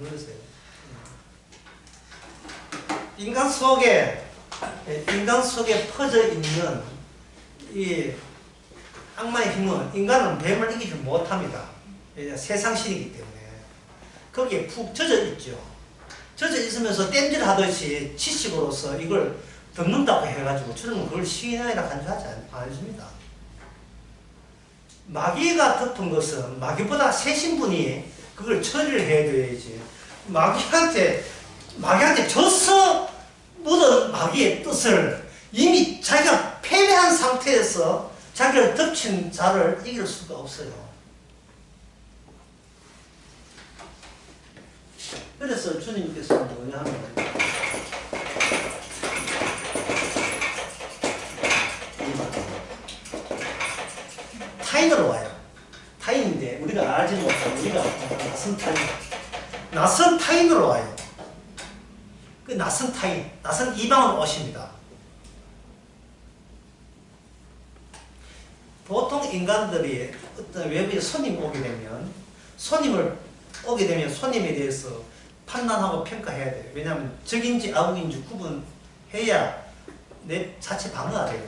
누르세요. 인간 속에 퍼져 있는 이 악마의 힘은 인간은 뱀을 이기지 못합니다. 세상신이기 때문에. 거기에 푹 젖어 있죠. 젖어 있으면서 땜질 하듯이 지식으로서 이걸 덮는다고 해가지고 저는 그걸 시인이라 간주하지 않습니다. 마귀가 덮은 것은 마귀보다 세신 분이 그걸 처리를 해줘야지. 마귀한테 져서 묻은 마귀의 뜻을 이미 자기가 패배한 상태에서 자기를 덮친 자를 이길 수가 없어요. 그래서 주님께서 뭐냐 하면 타인으로 와요. 타인인데 우리가 알지 못하고 우리가 낯선 타인. 낯선 타인으로 와요. 그 낯선 타인, 낯선 이방으로 오십니다. 보통 인간들이 어떤 외부에 손님이 오게 되면 손님에 대해서 판단하고 평가해야 돼요. 왜냐하면 적인지 아국인지 구분해야 내 자체 방어가 돼요.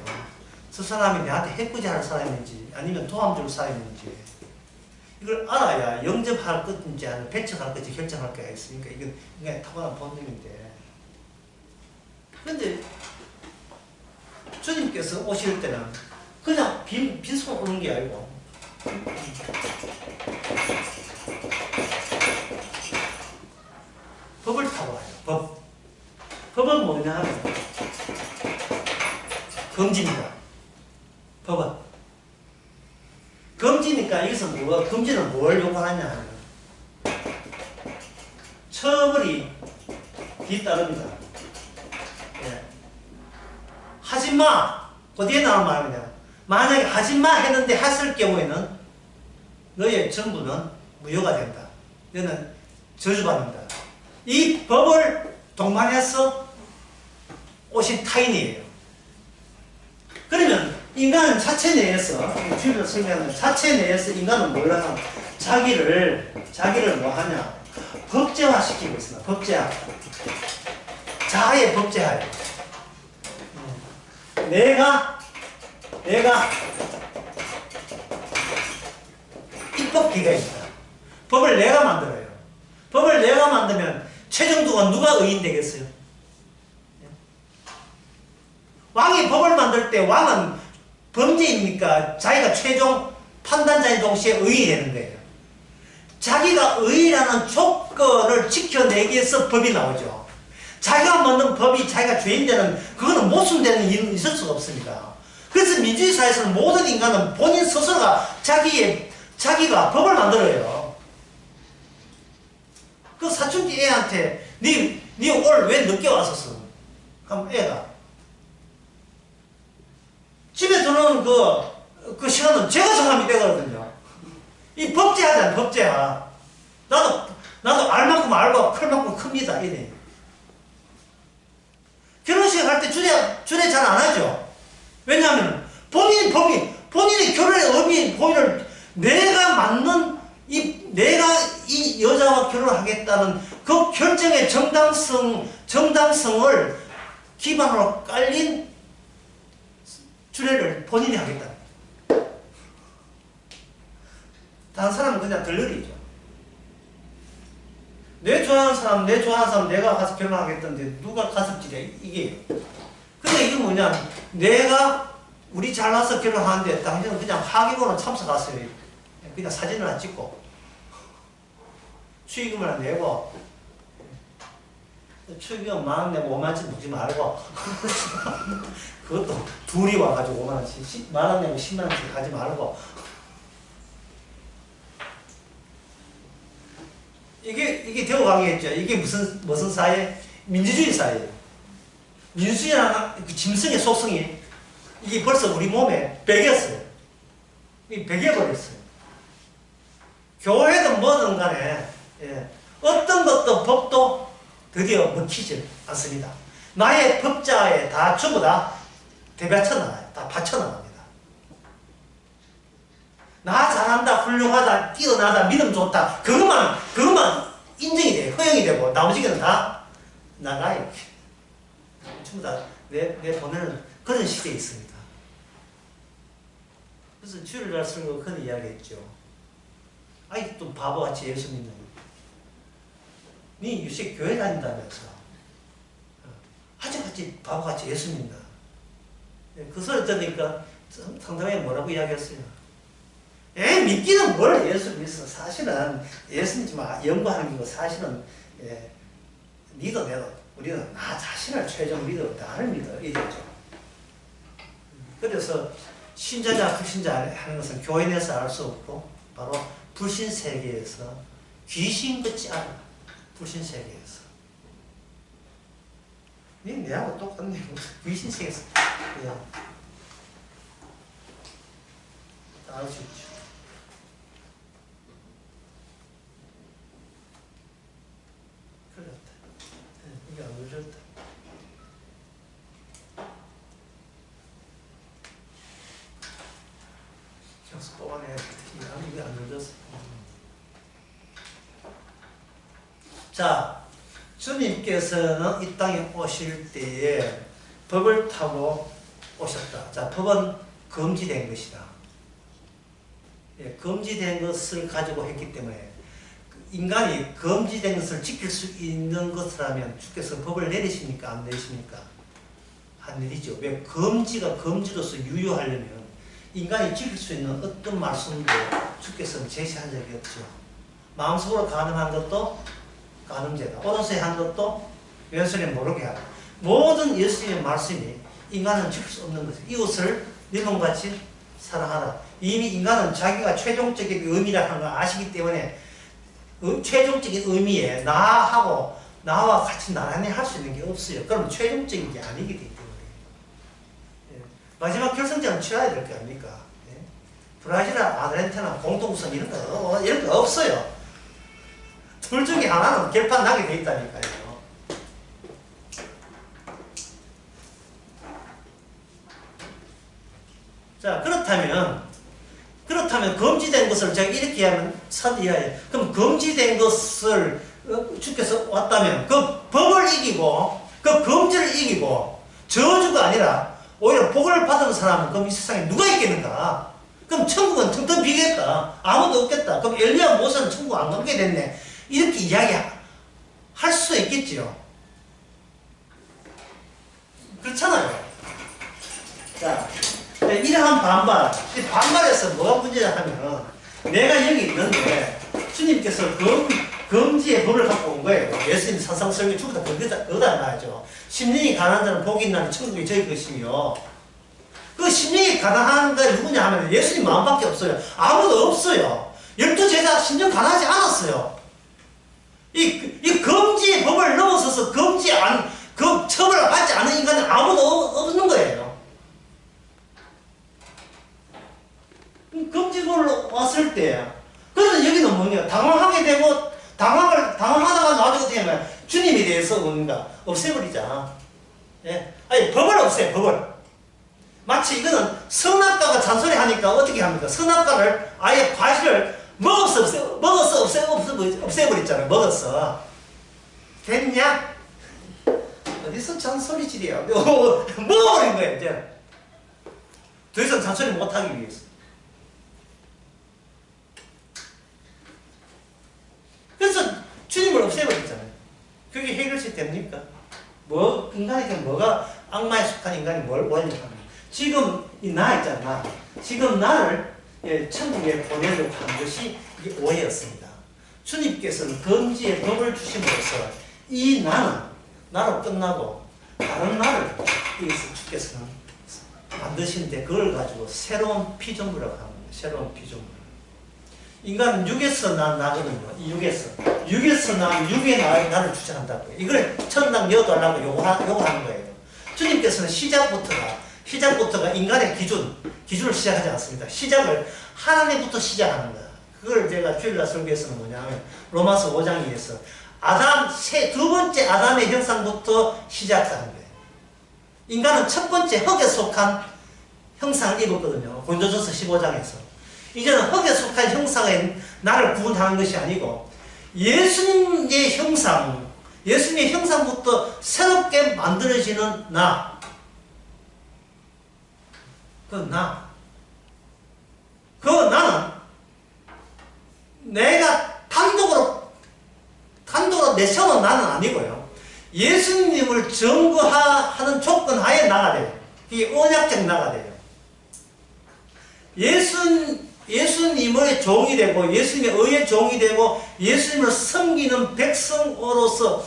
저 사람이 나한테 해코지할 사람인지 아니면 도움 줄 사람인지 이걸 알아야 영접할 것인지 아니면 배척할 것인지 결정할 거야 있으니까 이건 인간의 타고난 본능인데, 그런데 주님께서 오실 때는 그냥 빈손 오는 게 아니고 법을 타고 와요. 법은 뭐냐 하면 금지입니다. 법은 금지니까 여기서 금지는 뭘 요구하냐 하면 처벌이 뒤따릅니다. 예. 하지마! 그 뒤에 나온 말이냐, 만약에 하지마 했는데 했을 경우에는 너의 정부는 무효가 된다. 너는 저주받는다. 이 법을 동반해서 오신 타인이에요. 그러면 인간은 자체 내에서, 주의를 설명하면 자체 내에서 인간은 뭘 하냐, 자기를 뭐 하냐, 법제화 시키고 있습니다. 법제화. 자아의 법제화예요. 내가 입법기관입니다. 법을 내가 만들어요. 법을 내가 만들면 최종도가 누가 의인 되겠어요? 왕이 법을 만들 때 왕은 범죄입니까? 자기가 최종 판단자인 동시에 의인이 되는 거예요. 자기가 의인이라는 조건을 지켜내기 위해서 법이 나오죠. 자기가 만든 법이 자기가 죄인 되는, 그거는 모순되는 일은 있을 수가 없습니다. 그래서 민주주의 사회에서는 모든 인간은 본인 스스로가 자기가 법을 만들어요. 그 사춘기 애한테 니 오늘 왜 늦게 왔었어? 그럼 애가 집에 들어오는 그 시간은 제가 정하면 되거든요. 이 법제하잖아, 법제화. 나도 알 만큼 알고 클 만큼 큽니다. 이래. 결혼식 할 때 주례 잘 안 하죠. 왜냐하면 본인의 결혼의 의미, 본인을 내가 이 여자와 결혼하겠다는 그 결정의 정당성을 기반으로 깔린 주례를 본인이 하겠다. 다른 사람은 그냥 들러리죠. 내 좋아하는 사람 내가 가서 결혼하겠다는데 누가 가섭지래, 이게. 근데 이게 뭐냐, 우리 잘나서 결혼하는데 당신은 그냥 하객으로 참석하세요. 그냥 사진을 안 찍고 축의금을 안 내고, 축의금 10,000원 내고 50,000원치 묻지 말고 그것도 둘이 와가지고 50,000원씩 10,000원 내고 100,000원씩 가지 말고, 이게 되어가겠죠. 이게 무슨 사회? 민주주의 사회예요. 민주주의라는 그 짐승의 속성이 이게 벌써 우리 몸에 배겼어요. 이 배겨버렸어요. 교회든 뭐든 간에, 예, 어떤 것도 법도 드디어 먹히지 않습니다. 나의 법자에 전부 다 대받쳐나가요. 다 받쳐나갑니다. 나 잘한다, 훌륭하다, 뛰어나다, 믿음 좋다, 그것만 인정이 돼, 허용이 되고 나머지는 다 나가요. 전부 다 내 보내는 그런 시대에 있습니다. 그래서 주일날 설교 그런 이야기했죠. 아직도 바보같이 예수 믿는 니 유식 교회 다닌다면서 아직같이 바보같이 예수 믿는다. 그 소리 들으니까 상담에 뭐라고 이야기했어요? 믿기는 뭘 예수 믿어. 사실은 예수 믿지 마. 연구하는 거 사실은 니도 내도 우리는 나 자신을 최종 믿어. 나를 믿어. 이랬죠. 그래서 신자냐 불신자 하는 것은 교회 내에서 알 수 없고 바로 불신 세계에서 귀신 같지 않아. 불신 세계에서. 니 내하고 똑같네. 귀신 세계에서. 다 알 수 있죠. 그렇다. 이게 안 그렇다. 계속 뽑아내야 돼. 이게 안 그렇어. 자, 주님께서는 이 땅에 오실 때에 법을 타고 오셨다. 자, 법은 금지된 것이다. 금지된 것을 가지고 했기 때문에 인간이 금지된 것을 지킬 수 있는 것이라면 주께서 법을 내리십니까? 안 내리십니까? 안 내리죠. 왜? 금지가 금지로서 유효하려면 인간이 지킬 수 있는 어떤 말씀도 주께서는 제시한 적이 없죠. 마음속으로 가늠한 것도 가늠죄다. 오른손에 한 것도 왼손에 모르게 하라. 모든 예수님의 말씀이 인간은 지킬 수 없는 것이에요. 이웃을 네 몸같이 사랑하라. 이미 인간은 자기가 최종적인 의미라 하는 걸 아시기 때문에 최종적인 의미에 나와 같이 나란히 할 수 있는 게 없어요. 그럼 최종적인 게 아니기 때문에 마지막 결승전을 치러야 될 거 아닙니까? 브라질이나 아르헨티나 공동선 이런 거 없어요. 둘 중에 하나는 결판 나게 돼 있다니까요. 자, 그렇다면 금지된 것을 제가 이렇게 하면 이해해요. 그럼 금지된 것을 주께서 왔다면 그 법을 이기고 그 금지를 이기고 저주가 아니라 오히려 복을 받은 사람은 그럼 이 세상에 누가 있겠는가? 그럼 천국은 텅텅 비겠다. 아무도 없겠다. 그럼 엘리야 모세는 천국 안 가게 됐네. 이렇게 이야기할 수 있겠지요. 그렇잖아요. 자, 이러한 반발. 이 반발에서 뭐가 문제냐 하면 내가 여기 있는데 주님께서 금지의 법을 갖고 온 거예요. 예수님 산상설교 주부터 거기다 놔야죠. 심령이 가난한 자는 복이 있나니 천국이 저희 것이며 그 심령이 가난한 자 누구냐 하면 예수님 마음밖에 없어요. 아무도 없어요. 12제자 심령 가난하지 않았어요. 이 금지의 법을 넘어서서 그 처벌을 받지 않은 인간은 아무도 없는 거예요. 금지법으로 왔을 때 그래서 여기는 뭐냐 당황하게 되고 당황하다가 나중에 어떻게 하면 주님에 대해서 뭔가 없애버리자. 아니 법을 없애. 법을 마치 이거는 선악과가 잔소리하니까 어떻게 합니까? 선악과를 아예 과실을 먹어서 없애버렸잖아요. 먹었어. 됐냐? 어디서 잔소리질이야. 먹어버린 거야 이제. 더 이상 잔소리 못하기 위해서. 그래서 주님을 없애버렸잖아요. 그게 해결이 됩니까? 인간에게 뭐가 악마에 속한 인간이 뭘 원하는 겁니까? 지금 나 있잖아. 지금 나를 천국에 보내려고 한 것이 이게 오해였습니다. 주님께서는 금지의 법을 주심으로써 이 나로 끝나고 다른 나를 여기서 주께서는 만드시는데 그걸 가지고 새로운 피조물이라고 합니다. 새로운 피조물. 인간은 육에서 난 나거든요. 이 육에서 난 육의 나를 주장한다고요. 이걸 천당 여도하려고 요구하는 거예요. 주님께서는 시작부터가 인간의 기준을 시작하지 않습니다. 시작을 하나님부터 시작하는 거야. 그걸 제가 주일날 설교에서는 뭐냐면 로마서 5장에서 두 번째 아담의 형상부터 시작하는 거예요. 인간은 첫 번째 흙에 속한 형상을 입었거든요. 고린도전서 15장에서. 이제는 흙에 속한 형상에 나를 구분하는 것이 아니고 예수님의 형상, 예수님의 형상부터 새롭게 만들어지는 나. 그 나는 내가 단독으로 내세우는 나는 아니고요. 예수님을 증거하는 조건 하에 나가 돼요. 이게 언약적 나가 돼요. 예수님의 종이 되고, 예수님의 의의 종이 되고, 예수님을 섬기는 백성으로서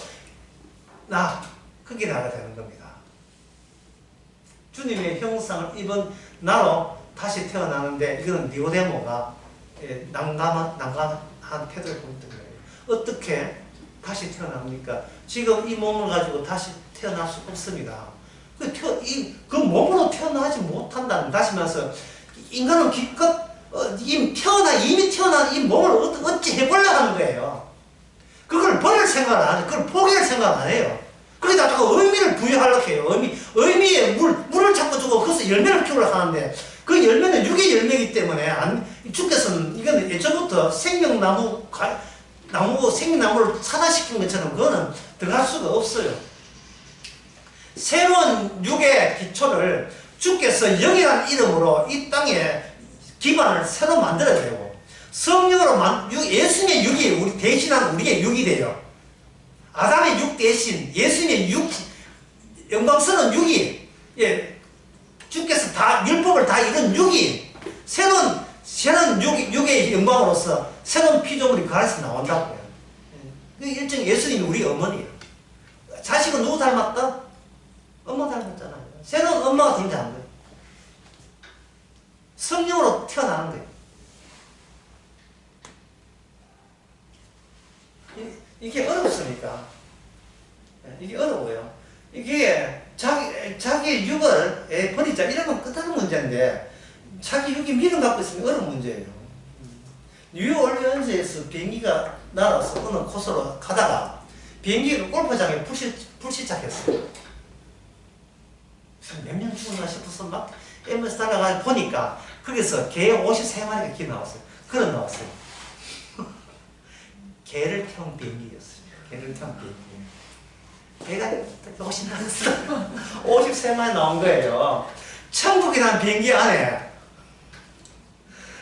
그게 나가 되는 겁니다. 주님의 형상을 입은 나로 다시 태어나는데, 이거는 니고데모가 난감한 태도를 보였던 거예요. 어떻게 다시 태어납니까? 지금 이 몸을 가지고 다시 태어날 수 없습니다. 그 몸으로 태어나지 못한다는, 다시 말해서 인간은 기껏 이미 태어난 이 몸을 어찌 해보려고 하는 거예요. 그걸 버릴 생각을 안 해요. 그걸 포기할 생각을 안 해요. 그러다 또 의미를 부여하려고 해요. 의미에 물을 자꾸 주고 거기서 열매를 키우려고 하는데, 그 열매는 육의 열매이기 때문에 주께서는 이건 예전부터 생명나무를 산화시킨 것처럼 그거는 들어갈 수가 없어요. 새로운 육의 기초를 주께서 영이라는 이름으로 이 땅에 기반을 새로 만들어야 되고, 성령으로 예수님의 육이 우리 대신한 우리의 육이 돼요. 아담의 육 대신 예수님의 육, 영광스러운 육이, 주께서 다 율법을 다 이룬 육이 새로운 육의 영광으로서 새로운 피조물이 그 안에서 나온다고요. 일종 예수님이 우리 어머니예요. 자식은 누구 닮았다? 엄마 닮았잖아요. 새로운 엄마가 등장한 거예요. 성령으로 태어나는 거예요. 이게 어렵습니까? 이게 어려워요. 이게 자기 육을 버리자 이러면 끝나는 문제인데, 자기 육이 미련 갖고 있으면 어려운 문제예요. 뉴올리언스에서 비행기가 날아서 어느 코스로 가다가 비행기가 골프장에 불시착했어요. 몇 년 죽었나 싶어서 막 MS 따라가 보니까 거기서 개 53마리가 기 나왔어요. 걸어 나왔어요. 개를 태운 비행기였어요. 개를 태운 비행기. 개가 훨씬 나왔어요. 53마리 나온 거예요. 천국이라는 비행기 안에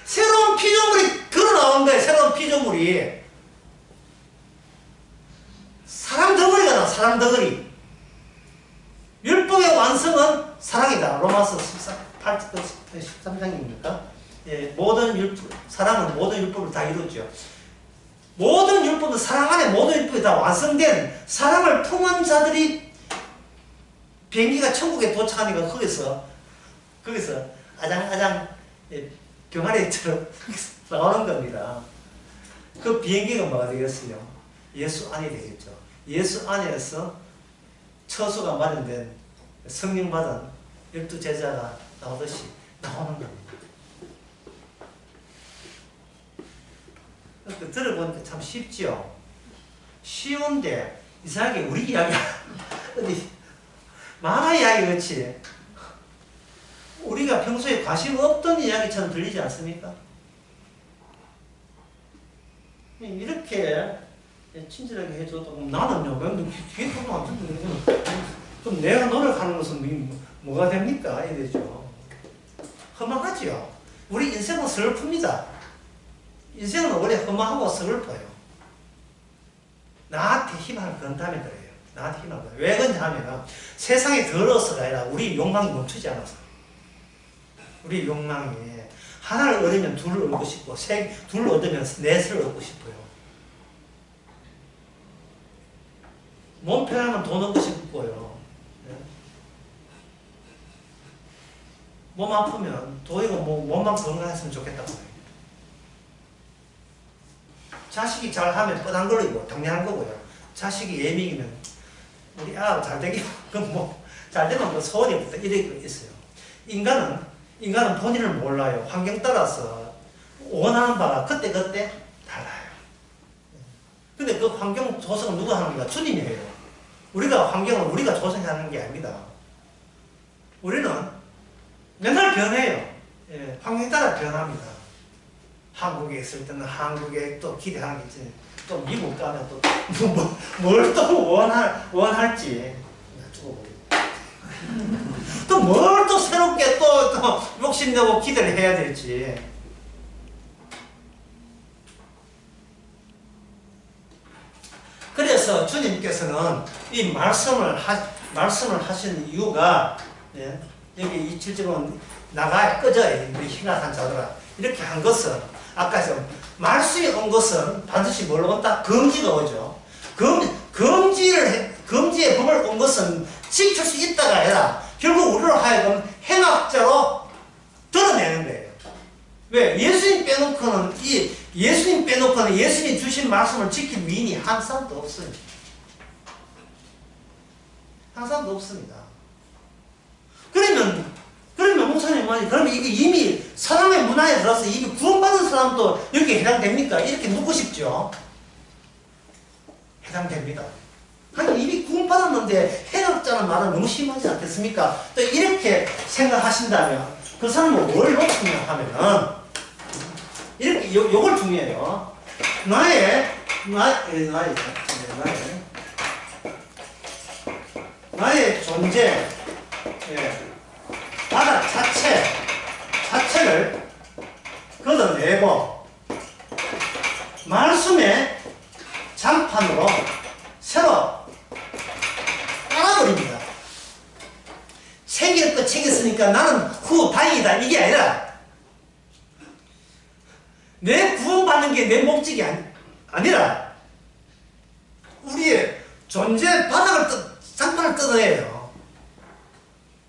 새로운 피조물이 걸어 나온 거예요. 새로운 피조물이. 사람 덩어리가 나와. 사람 덩어리. 율법의 완성은 사랑이다. 로마서 13장입니까? 사랑은 모든 율법을 다 이루죠. 모든 율법은 사랑 안에 모든 율법이 다 완성된 사랑을 품은 자들이 비행기가 천국에 도착하니까 거기서 아장아장 병아리처럼 나오는 겁니다. 그 비행기가 뭐가 되겠어요? 예수 안이 되겠죠. 예수 안에서 처소가 마련된 성령 받은 12제자가 나오듯이 나오는 겁니다. 들어보니까 참 쉽죠? 쉬운데 이상하게 우리 이야기 어디 만화 이야기 같이 우리가 평소에 관심 없던 이야기처럼 들리지 않습니까? 이렇게 친절하게 해줘도 나는요, 뒤에 보면 안 되는데 그럼 내가 노력하는 것은 뭐가 됩니까? 이러죠. 허망하지요. 우리 인생은 슬픕니다. 인생은 원래 허망하고 슬퍼요. 나한테 희망을 건다면 그래요. 나한테 희망을 건다면. 왜 그러냐면 세상이 더러워서가 아니라 우리 욕망이 멈추지 않아서. 우리 욕망이 하나를 얻으면 둘을 얻고 싶고 둘을 얻으면 넷을 얻고 싶어요. 몸 편하면 돈 얻고 싶고요. 몸 아프면 돈이고 몸만 건강했으면 좋겠다고 해요. 자식이 잘하면 뻔한 걸리고 당연한 거고요. 자식이 예민이면 우리 아가 잘 되기면 잘 되면 소원이 없다 이렇게 있어요. 인간은 본인을 몰라요. 환경 따라서 원하는 바가 그때 달라요. 근데 그 환경 조성을 누가 하는 거야? 주님이 해요. 환경을 우리가 조성하는 게 아닙니다. 우리는 맨날 변해요. 환경 따라 변합니다. 한국에 있을 때는 한국에 또 기대하는 게 있지. 또 미국 가면 또 뭘 또 원할지 또 뭘 또 새롭게 또 욕심내고 기대를 해야 될지. 그래서 주님께서는 이 말씀을 하신 이유가, 예, 여기 이 7절은 나가 꺼져 우리 행악한 자들아 이렇게 한 것은, 아까 말씀이 온 것은 반드시 뭘 온다? 금지가 오죠. 금지의 법을 온 것은 지킬 수 있다가 아니라 결국 우리로 하여금 행악자로 드러내는 거예요. 왜? 예수님 빼놓고는 예수님 주신 말씀을 지킬 위인이 한 사람도 없어요. 한 사람도 없습니다. 그러면 목사님 말이, 그러면 이게 이미 사람의 문화에 들어서 이미 구원받은 사람도 여기에 해당됩니까? 이렇게 묻고 싶죠. 해당됩니다. 아니, 이미 구원받았는데 행악자는 말은 너무 심하지 않겠습니까? 또 이렇게 생각하신다면 그 사람은 뭘 놓치냐 하면은 이렇게 요걸 중요해요. 나의 존재, 예, 바닥 자체를 걷어내고 말씀의 장판으로 새로 깔아버립니다. 챙길 거 챙겼으니까 나는 다행이다 이게 아니라, 내 구원받는 게 내 목적이 아니라 우리의 존재 장판을 뜯어내요.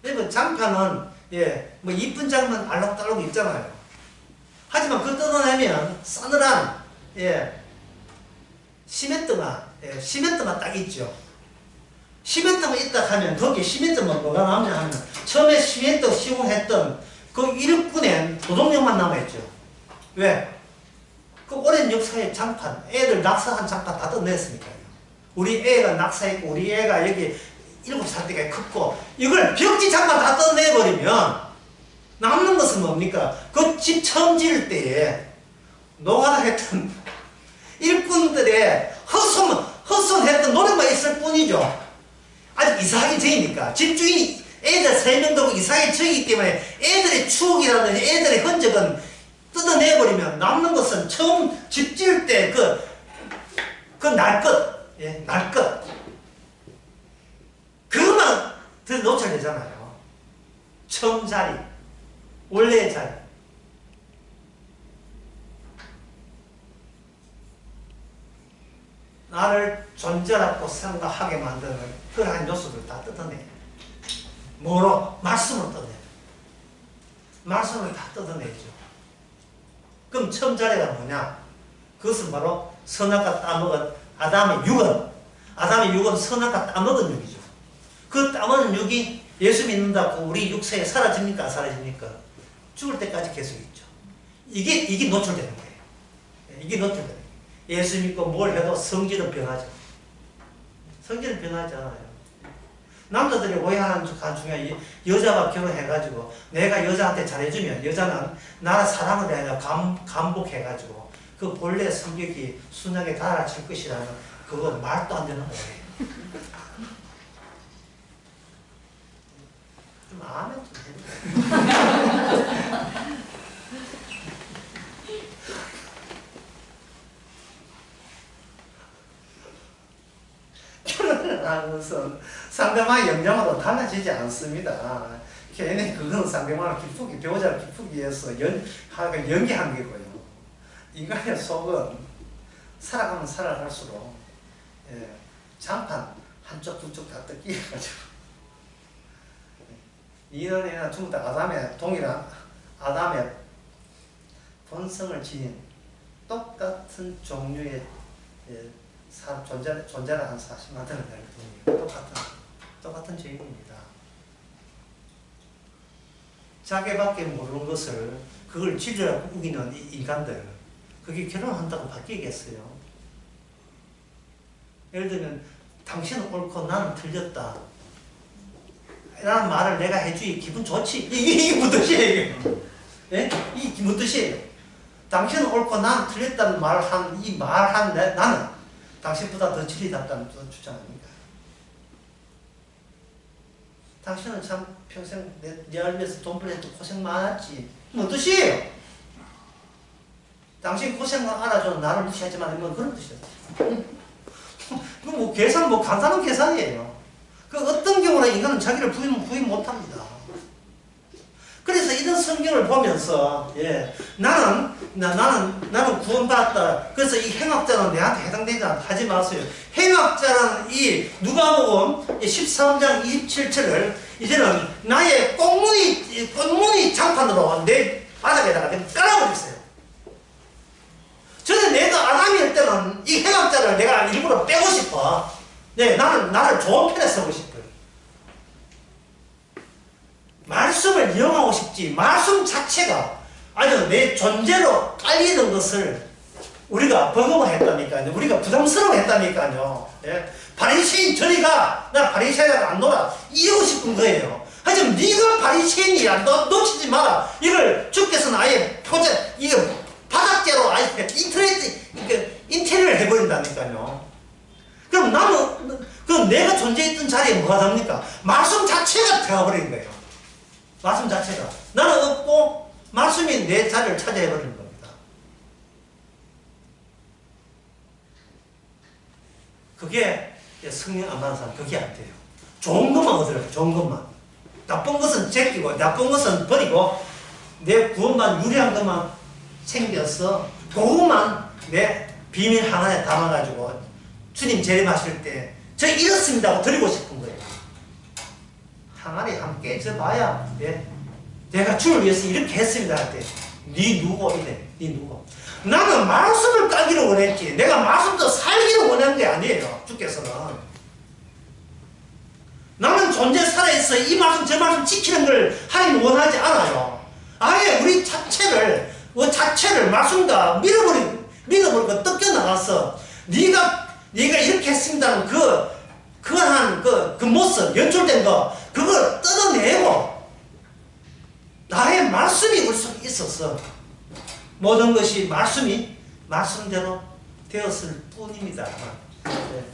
그리고 장판은, 예, 뭐 이쁜 장만 알록달록 있잖아요. 하지만 그 뜯어내면 싸늘한, 예, 시멘트가 딱 있죠. 시멘트가 있다 하면 거기에 시멘트만 뭐가 남냐 하면 처음에 시멘트 시공했던 그 일꾼의 도덕력만 남아있죠. 왜? 그 오랜 역사의 장판, 애들 낙서한 장판 다 뜯어냈으니까요. 우리 애가 낙서했고 우리 애가 여기 7살 때까지 컸고 이걸 벽지 장판 다 뜯어내버리면 남는 것은 뭡니까? 그 집 처음 지을 때에 노가다 했던 일꾼들의 헛손했던 노력만 있을 뿐이죠. 아직 이사하기 전이니까. 집주인이 애들 3명 두고 이사하기 전이기 때문에 애들의 추억이라든지 애들의 흔적은 뜯어내버리면 남는 것은 처음 집 지을 때 그 날 것, 예, 날 것. 그것만 더 노출되잖아요. 처음 자리, 원래의 자리. 나를 존재라고 생각하게 만드는 그러한 요소들 다 뜯어내. 뭐로? 말씀을 뜯어내. 말씀을 다 뜯어내죠. 그럼 처음 자리가 뭐냐? 그것은 바로 선악과 따먹은 아담의 육은, 선악과 따먹은 육이죠. 그 따먹은 육이 예수 믿는다고 우리 육체에 사라집니까? 안 사라집니까? 죽을 때까지 계속 있죠. 이게 노출되는 거예요. 이게 노출되는 거예요. 예수 믿고 뭘 해도 성질은 변하죠. 성질은 변하지 않아요. 남자들이 오해하는 것 중에 여자가 결혼해가지고 내가 여자한테 잘해주면 여자는 나를 사랑을 해야 감복해가지고 그 본래 성격이 순하게 달아질 것이라는 그건 말도 안 되는 오해예요. 좀 아멘 좀 해주세요. 결혼을 하는 것은 상대방의 영향으로 달라지지 않습니다. 괜히 그건 상대방을 기쁘게, 배우자를 기쁘기 위해서 연기한 게고요. 인간의 속은 살아가면 살아갈수록, 예, 장판 한쪽 두쪽 다 뜯기해가지고 이년이나 죽을 때 아담의 본성을 지닌 똑같은 종류의, 예, 존재라는 사실 만드는 거예요. 똑같은 죄인입니다. 자기밖에 모르는 것을 그걸 진리라고 우기는 인간들, 그게 결혼한다고 바뀌겠어요? 예를 들면 당신은 옳고 나는 틀렸다 라는 말을 내가 해주니 기분 좋지. 이게 무슨 뜻이에요? 예? 이게 무슨 뜻이에요? 당신은 옳고 나는 틀렸다는 나는 당신보다 더 진리답다는 주장합니다. 당신은 참 평생 내 알면서 돈 벌려도 고생 많았지. 뭐 뜻이에요? 당신 고생만 알아줘 나를 무시하지 말면 그런 뜻이었지. 뭐 계산 간단한 계산이에요. 그 어떤 경우는 인간은 자기를 부인 못합니다. 그래서 이런 성경을 보면서 나는 구원받았다. 그래서 이 행악자는 내한테 해당되지 않다 하지 마세요. 행악자는 이 누가복음 13장 27절을 이제는 나의 꽃무늬 장판으로 내 바닥에다가 깔아버렸어요. 저는 내가 아담일 때는 이 행악자를 내가 일부러 빼고 싶어. 나를 좋은 편에 쓰고 싶어요. 말씀을 이용하고 싶지. 말씀 자체가 아주 내 존재로 깔리는 것을 우리가 버거워했다니까요. 우리가 부담스러워했다니까요. 바리새인 저리가 나 바리새인이라고 안 놀아 이러고 싶은 거예요. 하지만 네가 바리새인이야. 너 놓치지 마라. 이걸 주께서는 아예 이거 바닥재로 아예 인테리어를 해버린다니까요. 그럼 내가 존재했던 자리에 뭐가 됩니까? 말씀 자체가 되어버린 거예요. 말씀 자체가. 나는 없고 말씀이 내 자리를 차지해버리는 겁니다. 그게 성령 안 받는 사람 그게 안 돼요. 좋은 것만 얻으려고 좋은 것만. 나쁜 것은 제끼고 나쁜 것은 버리고 내 구원만 유리한 것만 챙겨서 그것만 내 비밀 항안에 담아가지고 주님 재림하실 때 저 이렇습니다 하고 드리고 싶은 거예요. 항아리 함께 져봐야 내가 주를 위해서 이렇게 했습니다 할 때 네 누구 이래. 네 누구. 나는 말씀을 깔기를 원했지 내가 말씀도 살기를 원한 게 아니에요. 주께서는 나는 존재 살아있어 이 말씀 저 말씀 지키는 걸 하나님 원하지 않아요. 아예 우리 자체를 말씀과 믿어버리고 뜯겨나가서 네가 이렇게 했습니다는 그 모습 연출된 거 그걸 뜯어내고 나의 말씀이 우리 속에 있어서 모든 것이 말씀대로 되었을 뿐입니다.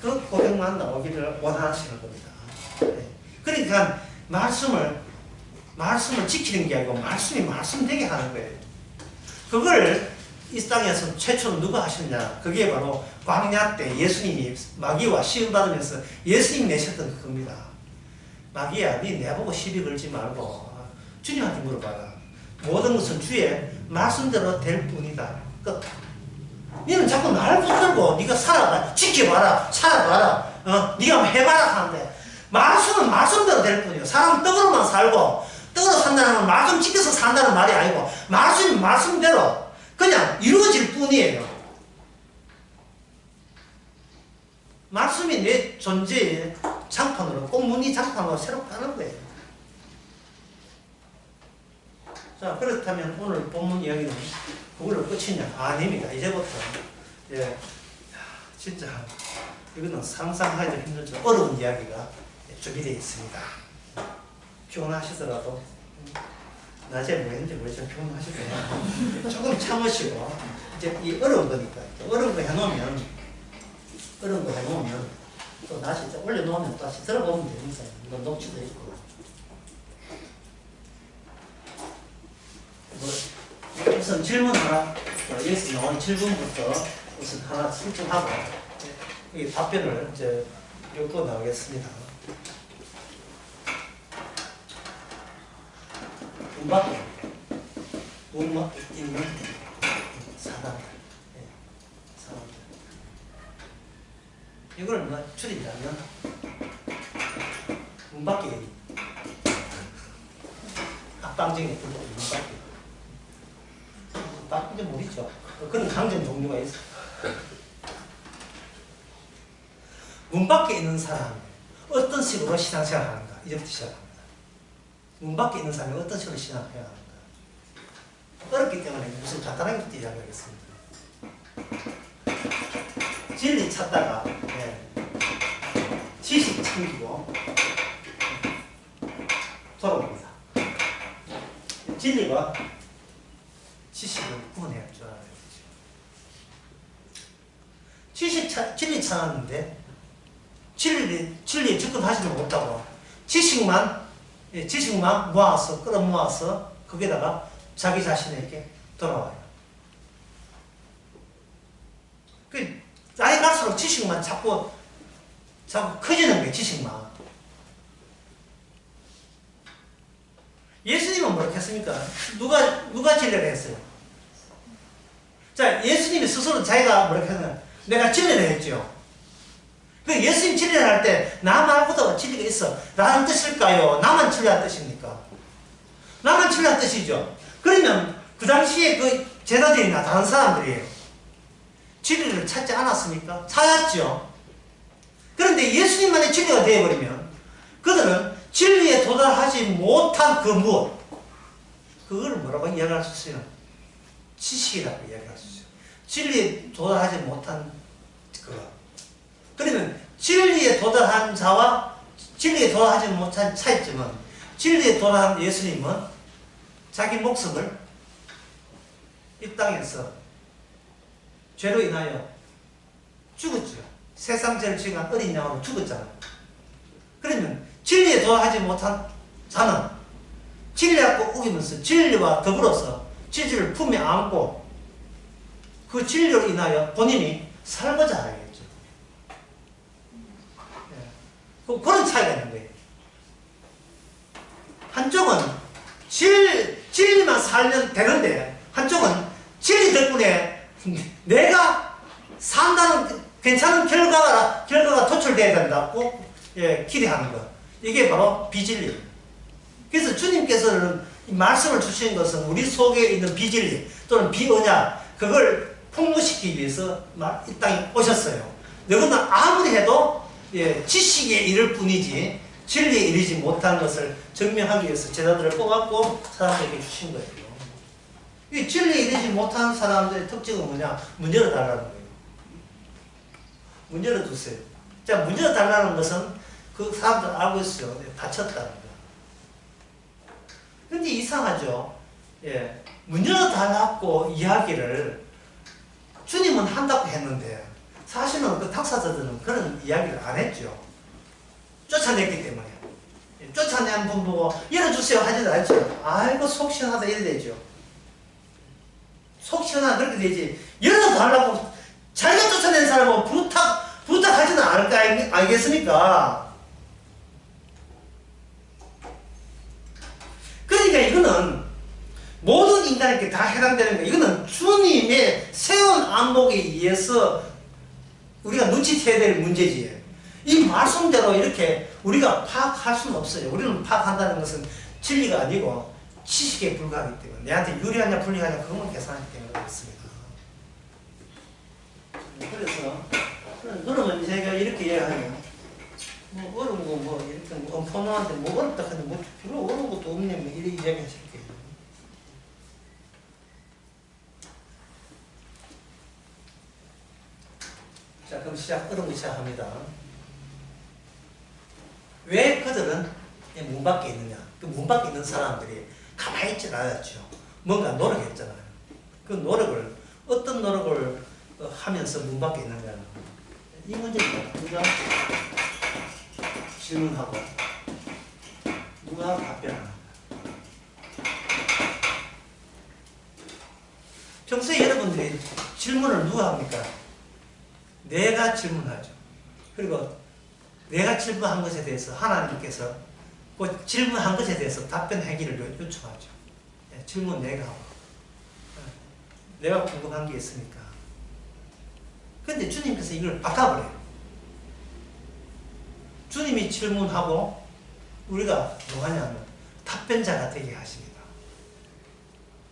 그 고백만 나오기를 원하시는 겁니다. 그러니까 말씀을 지키는 게 아니고 말씀이 말씀되게 하는 거예요. 그걸 이 땅에서 최초로 누가 하셨냐? 그게 바로 광야 때 예수님이 마귀와 시험 받으면서 예수님이 내셨던 겁니다. 마귀야, 네 내보고 시비 걸지 말고 주님한테 물어봐라. 모든 것은 주의 말씀대로 될 뿐이다. 끝. 너는 자꾸 나를 붙들고 네가 살아봐, 지켜봐라, 살아봐라, 네가 한번 해봐라 하는데 말씀은 말씀대로 될 뿐이에요. 사람은 떡으로만 살고 떡으로 산다는 건 말씀 지켜서 산다는 말이 아니고 말씀이 말씀대로 그냥 이루어질 뿐이에요. 말씀이 내 존재의 장판으로 꽃무늬 장판으로 새로 까는 거예요. 자, 그렇다면 오늘 본문 이야기는 그걸로 끝이냐? 아닙니다. 이제부터 진짜 이거는 상상하기도 힘들죠. 어려운 이야기가 준비되어 있습니다. 피곤하시더라도 낮에 뭐 했는지 모르지만 피곤하시더라도 조금 참으시고 이제 이 어려운 거니까 어려운 거 해놓으면 또 다시 올려놓으면 또 다시 들어보면 됩니다. 이건 녹취도 있고 우선 질문 하나 여기서 나온 질문부터 우선 하나 신청하고 이 답변을 이제 읽고 나오겠습니다. 문 밖에 있는 사람들. 이걸 줄이자면 문 밖에 앞방정에 문 밖에 밖에 못 있죠. 그런 강정 종류가 있어. 문 밖에 있는 사람 어떤 식으로 신앙생활 하는가 이제부터 시작합니다. 문 밖에 있는 사람이 어떤 식으로 신앙해야 하는가. 어렵기 때문에 무슨 간단하게부터 이야기하겠습니다. 진리 찾다가 지식 챙기고 돌아옵니다. 진리가 지식을 구분해야 할 줄 알아요. 진리 찾았는데 진리에 접근하지도 못하고 지식만 모아서 끌어모아서 거기다가 자기 자신에게 돌아와요. 나이 갈수록 지식만 자꾸 커지는 거예요. 지식만. 예수님은 뭐라고 했습니까? 누가 진리를 했어요? 자, 예수님이 스스로 자기가 뭐라고 했나? 내가 진리를 했죠. 그 예수님 진리를 할 때 나 말고도 진리가 있어. 라는 뜻일까요? 나만 진리한 뜻입니까? 나만 진리한 뜻이죠. 그러면 그 당시에 그 제자들이나 다른 사람들이에요. 진리를 찾지 않았습니까? 찾았죠. 그런데 예수님만의 진리가 되어버리면 그들은 진리에 도달하지 못한 그 무엇, 그거를 뭐라고 이야기할 수 있어요? 지식이라고 이야기할 수 있어요. 진리에 도달하지 못한 그거. 그러면 진리에 도달한 자와 진리에 도달하지 못한 차이점은, 진리에 도달한 예수님은 자기 목숨을 이 땅에서 죄로 인하여 죽었죠. 세상 죄를 지은 어린 양으로 죽었잖아요. 그러면 진리에 도달하지 못한 자는 진리와 꼭 우기면서 진리와 더불어서 진리를 품에 안고 그 진리로 인하여 본인이 살고자 하겠죠. 그런 차이가 있는 거예요. 한쪽은 진리만 살면 되는데, 한쪽은 진리 덕분에 내가 산다는 괜찮은 결과가 도출돼야 된다고 기대하는 것. 이게 바로 비진리. 그래서 주님께서는 이 말씀을 주신 것은 우리 속에 있는 비진리 또는 비언약, 그걸 폭로시키기 위해서 이 땅에 오셨어요. 너희는 아무리 해도 지식에 이를 뿐이지 진리에 이르지 못한 것을 증명하기 위해서 제자들을 뽑았고 사람들에게 주신 거예요. 이 진리에 이르지 못한 사람들의 특징은 뭐냐? 문 열어달라는 거예요. 문 열어주세요. 자, 문 열어달라는 것은 그 사람들 알고 있어요. 다쳤다는 거. 근데 이상하죠? 문 열어달라고 이야기를 주님은 한다고 했는데, 사실은 그 탁사자들은 그런 이야기를 안 했죠. 쫓아냈기 때문에. 쫓아낸 분 보고 열어주세요 하지도 않죠. 아이고 속 시원하다 이래 되죠. 속 시원하다 그렇게 되지. 열어달라고 자기가 쫓아낸 사람은 부탁하지는 않을 거 알겠습니까? 그러니까 이거는 모든 인간에게 다 해당되는 거예요. 이거는 주님의 세운 안목에 의해서 우리가 눈치채야 될 문제지. 이 말씀대로 이렇게 우리가 파악할 수는 없어요. 우리는 파악한다는 것은 진리가 아니고 지식에 불과하기 때문에, 내한테 유리하냐 불리하냐 그것만 계산하기 때문에 그렇습니다. 그래서 그러면 제가 이렇게 이야기하면 뭐 어려운 거 뭐 이렇게 엄포노한테 뭐 어렵다 하는데 뭐 별로 어려운 것도 없네 뭐 이렇게 이야기하실 거예요. 자, 그럼 어려운 거 시작합니다. 왜 그들은 문 밖에 있느냐? 그 문 밖에 있는 사람들이 가만히 있지 않았죠. 뭔가 노력했잖아요. 그 노력을, 어떤 노력을 하면서 문 밖에 있느냐? 이 문제입니다. 누가 질문하고 누가 답변하는. 평소에 여러분들이 질문을 누가 합니까? 내가 질문하죠. 그리고 내가 질문한 것에 대해서 하나님께서 그 질문한 것에 대해서 답변하기를 요청하죠. 질문 내가 하고. 내가 궁금한 게 있으니까. 근데 주님께서 이걸 바꿔버려요. 주님이 질문하고 우리가 뭐 하냐면 답변자가 되게 하십니다.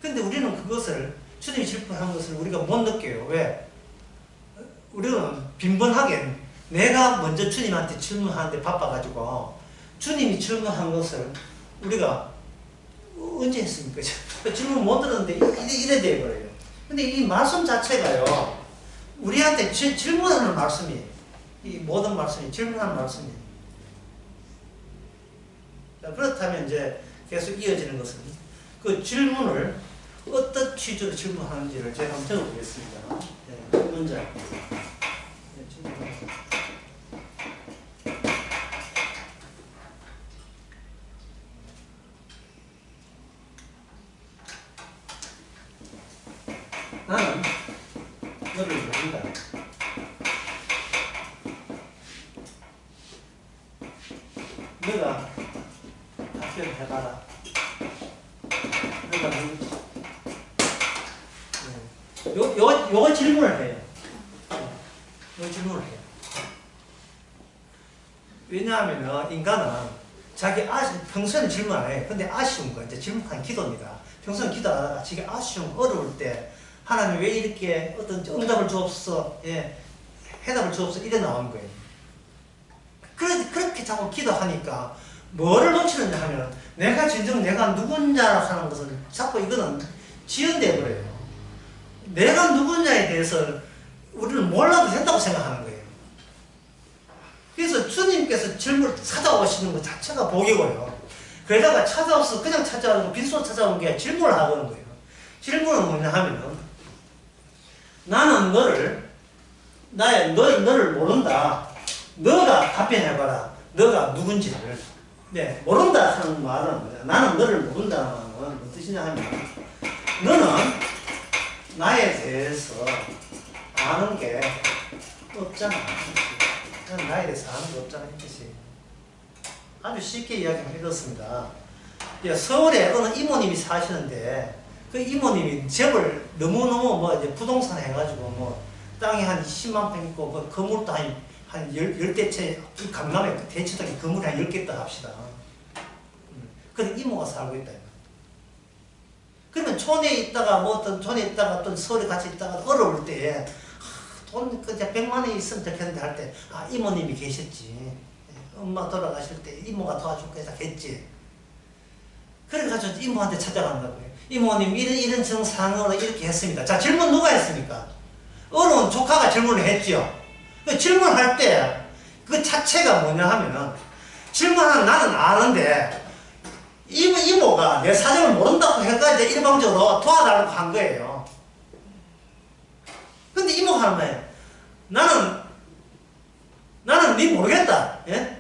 근데 우리는 그것을, 주님이 질문한 것을 우리가 못 느껴요. 왜? 우리는 빈번하게 내가 먼저 주님한테 질문하는데 바빠가지고 주님이 질문한 것을 우리가 언제 했습니까? 질문 못 들었는데 이래 돼버려요. 근데 이 말씀 자체가요, 우리한테 질문하는 말씀이에요. 이 모든 말씀이 질문하는 말씀이에요. 자, 그렇다면 이제 계속 이어지는 것은 그 질문을 어떤 취지로 질문하는지를 제가 한번 적어보겠습니다. 네, 문제. 너를 모른다. 너가 답변해봐라. 너가 누구지? 요거 질문을 해요. 요 질문을 해요. 왜냐하면 인간은 자기 평소에는 질문 안 해요. 근데 아쉬운 거, 이제 질문하는 기도입니다. 평소에는 기도하다가 자기 아쉬움, 어려울 때 하나님 왜 이렇게 어떤 응답을 주옵소서, 예, 해답을 주옵소서 이래 나오는 거예요. 그렇게 자꾸 기도하니까 뭐를 놓치느냐 하면 내가 진정 내가 누군자라고 하는 것을 자꾸 이거는 지연되어 버려요. 내가 누군자에 대해서 우리는 몰라도 된다고 생각하는 거예요. 그래서 주님께서 질문을 찾아오시는 것 자체가 복이고요. 그러다가 찾아와서 그냥 찾아오고 빈손 찾아오는 게 질문을 하는 거예요. 질문은 뭐냐 하면은 나는 너를 모른다. 너가 답변해봐라. 너가 누군지를. 네, 모른다 하는 말은 뭐냐. 나는 너를 모른다는 말은 무슨 뜻이냐 하면 너는 나에 대해서 아는 게 없잖아. 나는 나에 대해서 아는 게 없잖아. 이 뜻이. 아주 쉽게 이야기하면 이렇습니다. 서울에 어느 이모님이 사시는데 그 이모님이 집을 너무너무 뭐 이제 부동산 해가지고 뭐 땅이 한 10만 평 있고 그 건물도 한 10대 채, 이 강남에 대치동에 건물이 한 10개 있다 합시다. 근데 이모가 살고 있다. 그러면 촌에 있다가 뭐 어떤 촌에 있다가 또 서울에 같이 있다가 어려울 때 돈 그냥 100만 원이 있으면 좋겠는데 할 때 이모님이 계셨지. 엄마 돌아가실 때 이모가 도와주고 했지. 그래가지고 이모한테 찾아간다고요. 이모님 이런 증상으로 이렇게 했습니다. 자, 질문 누가 했습니까? 어려운 조카가 질문을 했죠. 그 질문할 때 그 자체가 뭐냐 하면 질문하는 나는 아는데 이모가 내 사정을 모른다고 해가지고 일방적으로 도와달라고 한 거예요. 근데 이모가 하는 말이에요. 나는 네 모르겠다. 예?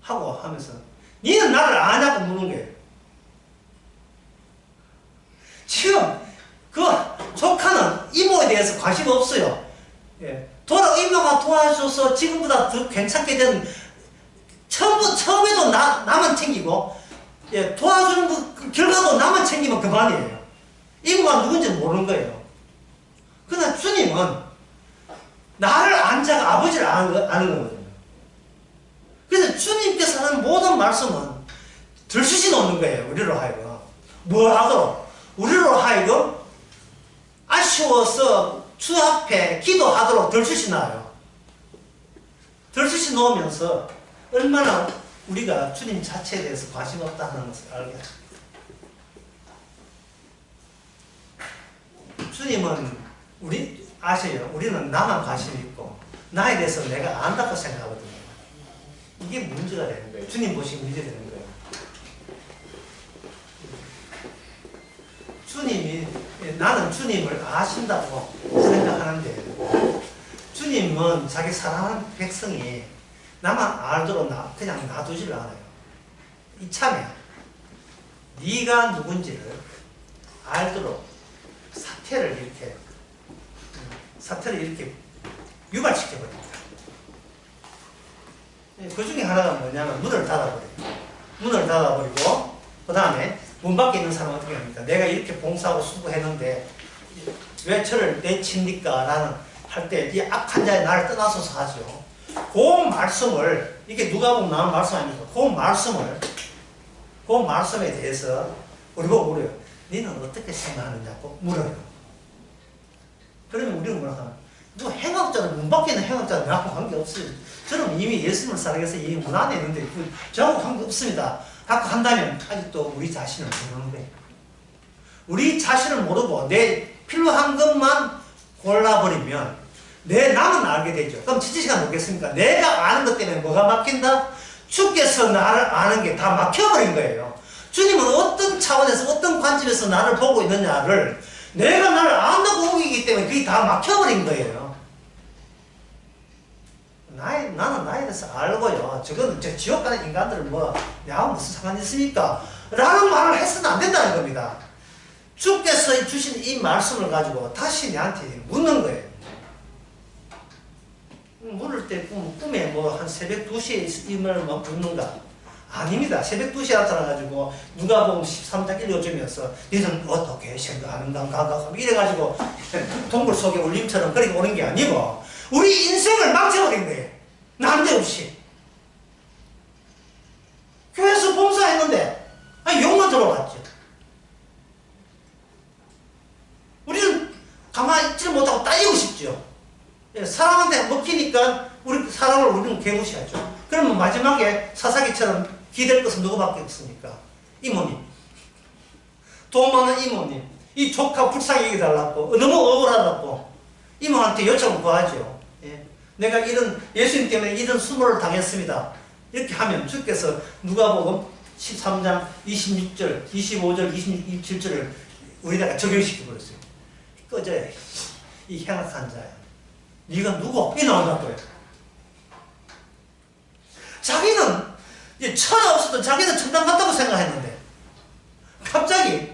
하고 하면서 니는 나를 아냐고 묻는 거예요. 지금 그 조카는 이모에 대해서 관심 없어요. 예. 이모가 도와줘서 지금보다 더 괜찮게 된 처음에도 나만 챙기고 예, 도와주는 그 결과도 나만 챙기면 그만이에요. 이모가 누군지 모르는 거예요. 그러나 주님은 나를 안 자가 아버지를 아는 거거든요. 그래서 주님께서 하는 모든 말씀은 들쑤시 놓는 거예요. 우리로 하여금. 뭘 하도록? 우리로 하여금 아쉬워서 주 앞에 기도하도록 들쑤시 놔요. 들쑤시 놓으면서 얼마나 우리가 주님 자체에 대해서 관심 없다는 것을 알게 합니다. 주님은 우리 아셔요. 우리는 나만 관심이 있고 나에 대해서 내가 안다고 생각하거든요. 이게 문제가 되는 거예요. 주님 보시기 문제 되는 거예요. 나는 주님을 아신다고 생각하는데 주님은 자기 사랑하는 백성이 나만 알도록 그냥 놔두질 않아요. 이참에 네가 누군지를 알도록 사태를 이렇게 유발시켜버립니다. 그 중에 하나가 뭐냐면 문을 닫아버리고 그 다음에 문 밖에 있는 사람은 어떻게 합니까? 내가 이렇게 봉사하고 수고했는데 왜 저를 내칩니까? 라는 할 때 이 악한 자의 나를 떠나서서 하죠. 그 말씀을 이게 누가복음 나온 말씀 아닙니까? 그 말씀에 대해서 우리 보고 물어요. 너는 어떻게 생각하느냐고 물어요. 그러면 우리는 뭐라 하나? 누가 행악자는 문 밖에 있는 행악자는 나하고 관계없어요. 저는 이미 예수님을 사랑해서 이미 문 안에 있는데 저하고 관계없습니다. 하고 한다면 아직도 우리 자신을 모르는 거예요. 우리 자신을 모르고 내 필요한 것만 골라버리면 나만 알게 되죠. 그럼 지지시간 뭐겠습니까? 내가 아는 것 때문에 뭐가 막힌다? 주께서 나를 아는 게 다 막혀버린 거예요. 주님은 어떤 차원에서 어떤 관점에서 나를 보고 있느냐를 내가 나를 안다고 보이기 때문에 그게 다 막혀버린 거예요. 나는 나에 대해서 알고요. 저거는 저 지옥 가는 인간들은 뭐, 야, 무슨 상관이 있습니까? 라는 말을 해서는 안 된다는 겁니다. 주께서 주신 이 말씀을 가지고 다시 내한테 묻는 거예요. 물을 때 꿈에 뭐 한 새벽 2시에 임을 뭐 묻는가? 아닙니다. 새벽 2시에 나타나가지고 누가복음 13장 읽어주면서 너희는 어떻게 생각하는가 이래가지고 동굴 속에 울림처럼 그렇게 오는 게 아니고 우리 인생을 망쳐버린 거예요. 난데없이. 교회에서 봉사했는데 욕만 들어왔죠. 우리는 가만히 있지 못하고 따지고 싶죠. 사람한테 먹히니까 사람을 우리는 개무시하죠. 그러면 마지막에 사사기처럼 기댈 것은 누구밖에 없습니까? 이모님. 돈 많은 이모님. 이 조카 불쌍히 여기달라고 너무 억울하다고 이모한테 요청을 구하죠. 예. 내가 예수님 때문에 이런 수모를 당했습니다. 이렇게 하면 주께서 누가복음 13장 26절, 25절, 27절을 우리다가 적용시켜버렸어요. 꺼져야 이 행악한 자야. 네가 누구? 이 나온다고요. 자기는 천하 없어도 자기는 천당 같다고 생각했는데 갑자기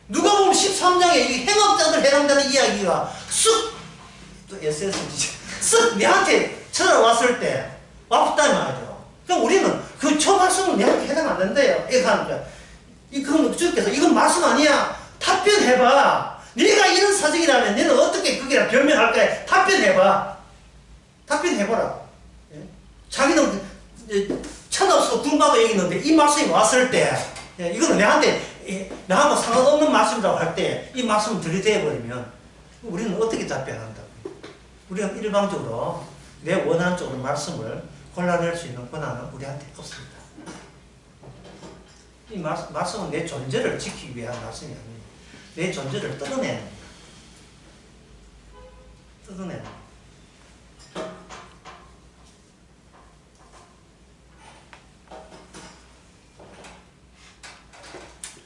누가복음 13장에 이 행악자들 해당되는 이야기가 쑥 내한테 천하 왔을 때 왔다 말이죠. 그럼 우리는 그 저 말씀은 내한테 해당 안 된대요. 이렇게 하니까 그럼 주께서 이건 말씀 아니야. 답변해봐. 네가 이런 사정이라면 너는 어떻게 그게 변명할까? 답변해보라. 예? 자기는 천하 없어도 군가도 얘기했는데 이 말씀이 왔을 때 이거는 나하고 상관없는 말씀이라고 할 때 이 말씀을 들이대버리면 우리는 어떻게 답변한다고? 우리가 일방적으로 내 원하는 쪽으로 말씀을 골라낼 수 있는 권한은 우리한테 없습니다. 이 말씀은 내 존재를 지키기 위한 말씀이 아닙니다. 내 존재를 뜯어내는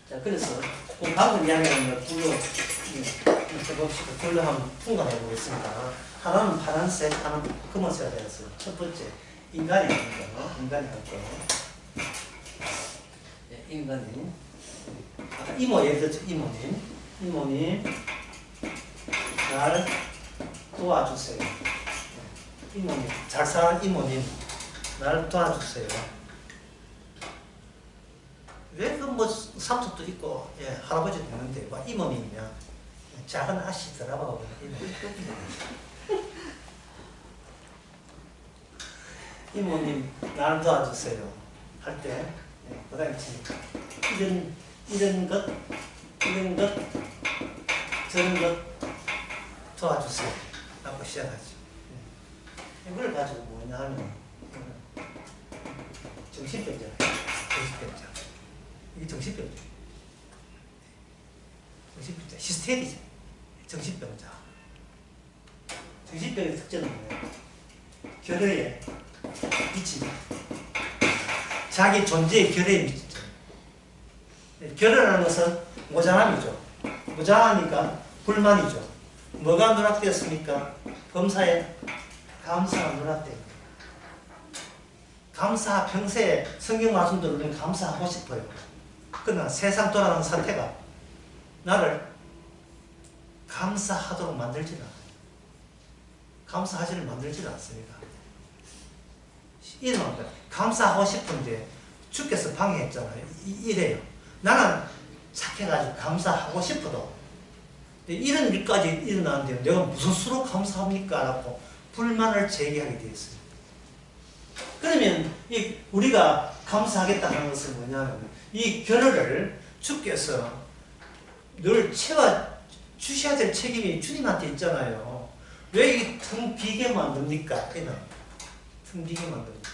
자, 그래서 방금 이야기하는 둘로 한번 풍간해 보겠습니다. 하나는 파란색, 하나는 검은색이 되어서 첫 번째 인간이 할 거예요. 인간이 아까 이모 예를 들었죠. 이모님 날 도와주세요. 이모님 잘 사는 이모님 날 도와주세요. 왜 그 뭐 삼촌도 있고 할아버지도 있는데 뭐 이모님이면 작은 아씨더라고. 이모님 날 도와주세요 할 때 그다음에 이런 것 저런 것 도와주세요 라고 시작하죠. 이걸 가지고 뭐냐 하면 정신병자예요. 이게 정신병자. 히스테리죠. 정신병자. 정신병의 특징은 뭐예요? 결여에 미칩니다. 자기 존재의 결여에 미치죠. 결여라는 것은 모자람이죠. 모자라니까 불만이죠. 뭐가 누락되었습니까? 범사에 감사가 누락됩니다. 감사 평소에 성경 말씀들을 우리는 감사하고 싶어요. 그러나 세상 돌아가는 사태가 나를 감사하도록 만들지는 않아요. 감사하지를 만들지는 않습니다. 이런 겁니다. 감사하고 싶은데 주께서 방해했잖아요. 이래요. 나는 착해가지고 감사하고 싶어도 이런 일까지 일어나는데 내가 무슨 수로 감사합니까? 라고 불만을 제기하게 되어 있어요. 그러면 우리가 감사하겠다는 것은 뭐냐면 이 결혼을 주께서 늘 채워주셔야 될 책임이 주님한테 있잖아요. 왜 이 텅 비게 만듭니까? 텅 비게 만듭니다.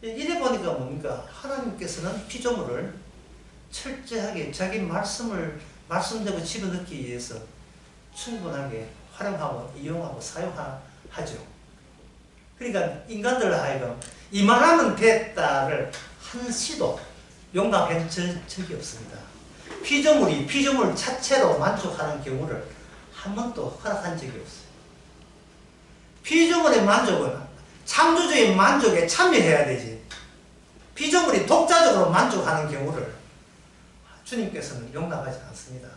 이래 보니까 뭡니까? 하나님께서는 피조물을 철저하게 자기 말씀대로 집어넣기 위해서 충분하게 활용하고 이용하고 사용하죠. 그러니까 인간들 하여금 이만하면 됐다를 한시도 용납한 적이 없습니다. 피조물 자체로 만족하는 경우를 한 번도 허락한 적이 없어요. 피조물의 만족은 창조주의 만족에 참여해야 되지. 피조물이 독자적으로 만족하는 경우를 주님께서는 용납하지 않습니다.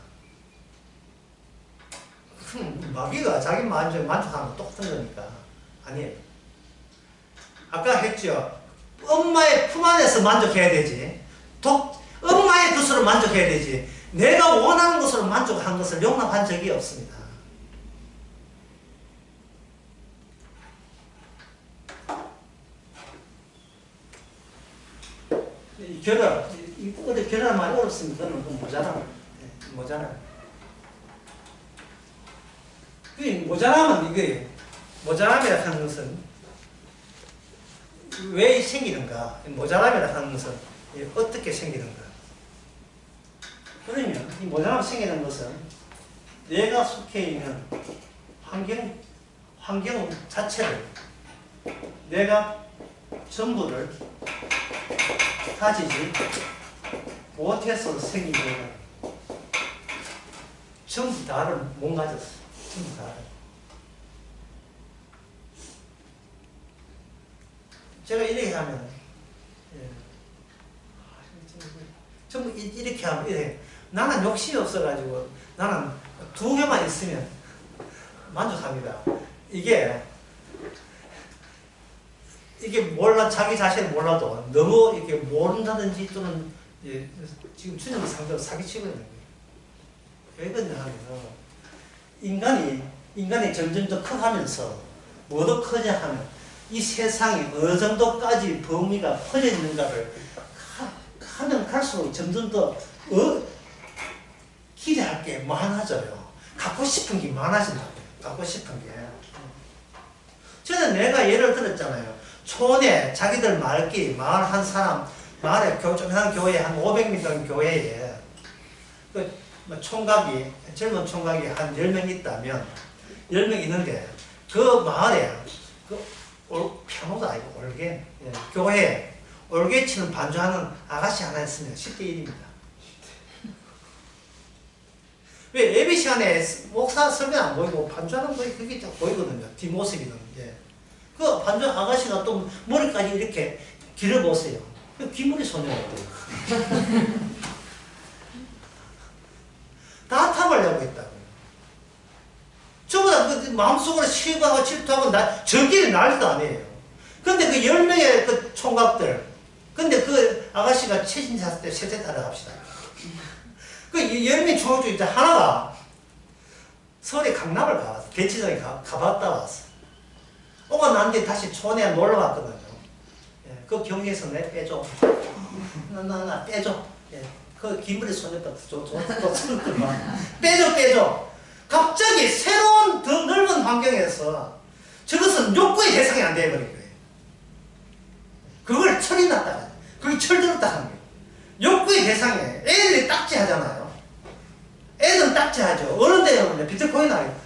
마귀가 자기 만족하는 거 똑같은 거니까. 아니에요. 아까 했죠. 엄마의 품 안에서 만족해야 되지. 엄마의 것으로 만족해야 되지. 내가 원하는 것으로 만족한 것을 용납한 적이 없습니다. 결혼, 어디 결혼 많이 어렵습니다. 그건 모자라요. 모자라요. 모자라면 이게 모자람이라 하는 것은 왜 생기는가? 모자람이라 하는 것은 어떻게 생기는가? 그러면 이 모자람 생기는 것은 내가 속해 있는 환경 자체를 내가 전부를 가지지 못해서 생긴 거예요. 전부 다를 못 가졌어. 전부 다를. 제가 이렇게 하면, 전부 이렇게 하면, 이래. 나는 욕심이 없어가지고, 나는 2개만 있으면 만족합니다. 이게 몰라, 자기 자신을 몰라도 너무 이렇게 모른다든지 또는, 지금 주님 상대로 사기치고 있는 거예요. 왜 그러냐 하면, 인간이 점점 더 커가면서, 뭐도 크냐 하면, 이 세상이 어느 정도까지 범위가 퍼져 있는가를 하면 갈수록 점점 더 기대할 게 많아져요. 갖고 싶은 게 많아진다고요. 갖고 싶은 게. 저는 내가 예를 들었잖아요. 촌에 자기들 마을 한 사람, 마을에 조그만 교회 한 500m 교회에 총각이, 젊은 총각이 한 10명 있다면 10명 있는데 그 마을에 피아노도 아니고 올게, 교회에 올게 치는 반주하는 아가씨 하나 있으면 10대 1입니다. 왜 예배 시간에 목사 설명 안 보이고 반주하는 거 그게 딱 보이거든요. 뒷모습이는. 그 반주 아가씨가 또 머리까지 이렇게 길어보세요. 귀머리 소녀 같아요. 다 탑하려고 했다고요. 저보다 그 마음속으로 시기하고 질투하고 저끼리 난리도 아니에요. 근데 그 10명의 그 총각들, 근데 그 아가씨가 최신 잤을 때 셋째 따라갑시다. 그 10명의 총각 중에 하나가 서울에 강남을 가봤어. 대치동에 가봤다 왔어. 오고 난 뒤에 다시 촌에 놀러 갔거든요. 그 경기에서 내 빼줘. 나 빼줘. 그 김부리 소녀도 빼줘. 갑자기 새로운 더 넓은 환경에서 저것은 욕구의 대상이 안 돼버린 거예요. 그걸 철이 났다. 그게 철들었다 하는 거예요. 욕구의 대상에 애들이 딱지 하잖아요. 애들은 딱지 하죠. 어른들은 비트코인 하요.